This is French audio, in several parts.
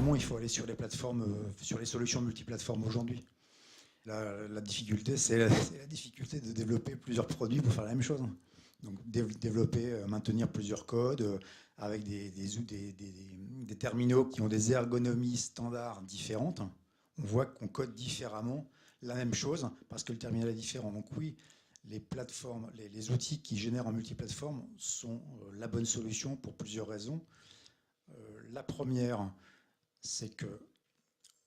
évidemment, il faut aller sur les plateformes, sur les solutions multiplateformes aujourd'hui. La difficulté, c'est la difficulté de développer plusieurs produits pour faire la même chose. Donc développer, maintenir plusieurs codes avec des terminaux qui ont des ergonomies standards différentes. On voit qu'on code différemment la même chose parce que le terminal est différent. Donc oui, les plateformes, les outils qui génèrent en multiplateforme sont la bonne solution pour plusieurs raisons. La première, c'est que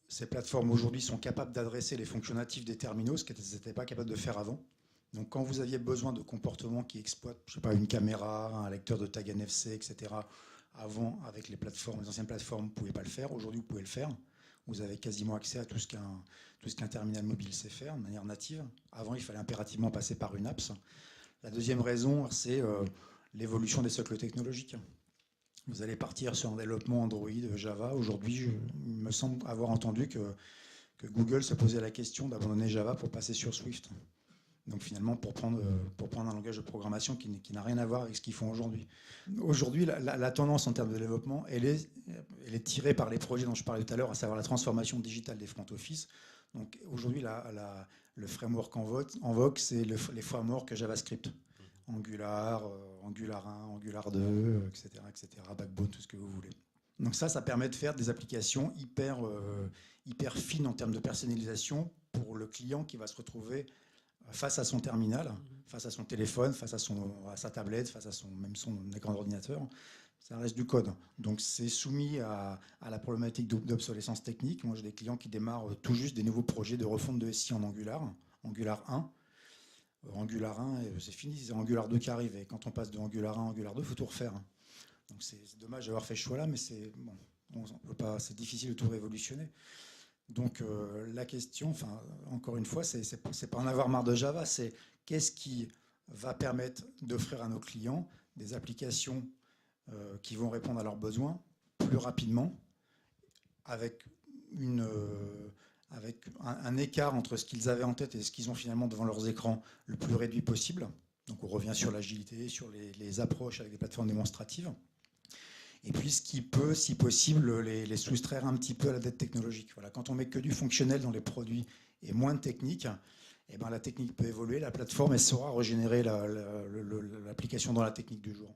ces plateformes aujourd'hui sont capables d'adresser les fonctions natives des terminaux, ce qu'elles n'étaient pas capables de faire avant. Donc quand vous aviez besoin de comportements qui exploitent, je sais pas, une caméra, un lecteur de tag NFC, etc., avant, avec les anciennes plateformes, vous ne pouviez pas le faire. Aujourd'hui, vous pouvez le faire. Vous avez quasiment accès à tout ce qu'un terminal mobile sait faire de manière native. Avant, il fallait impérativement passer par une apps. La deuxième raison, c'est l'évolution des socles technologiques. Vous allez partir sur un développement Android, Java. Aujourd'hui, il me semble avoir entendu que Google se posait la question d'abandonner Java pour passer sur Swift. Donc finalement, pour prendre un langage de programmation qui n'a rien à voir avec ce qu'ils font aujourd'hui. Aujourd'hui, la tendance en termes de développement, elle est tirée par les projets dont je parlais tout à l'heure, à savoir la transformation digitale des front office. Donc aujourd'hui, le framework en vogue, c'est les frameworks JavaScript. Angular, Angular 1, Angular 2, etc., Backbone, tout ce que vous voulez. Donc ça permet de faire des applications hyper fines en termes de personnalisation pour le client qui va se retrouver face à son terminal, face à son téléphone, face à sa tablette, face à son écran d'ordinateur. Ça reste du code. Donc c'est soumis à la problématique d'obsolescence technique. Moi, j'ai des clients qui démarrent tout juste des nouveaux projets de refonte de SI en Angular 1. Angular 1, c'est fini, c'est Angular 2 qui arrive. Et quand on passe de Angular 1 à Angular 2, il faut tout refaire. Donc c'est dommage d'avoir fait ce choix-là, mais c'est difficile de tout révolutionner. Donc la question, encore une fois, c'est pas en avoir marre de Java, c'est qu'est-ce qui va permettre d'offrir à nos clients des applications qui vont répondre à leurs besoins plus rapidement, avec un écart entre ce qu'ils avaient en tête et ce qu'ils ont finalement devant leurs écrans le plus réduit possible. Donc on revient sur l'agilité, sur les approches avec des plateformes démonstratives. Et puis ce qui peut, si possible, les soustraire un petit peu à la dette technologique. Voilà, quand on met que du fonctionnel dans les produits et moins de technique, eh ben, la technique peut évoluer, la plateforme elle saura régénérer l'application dans la technique du jour.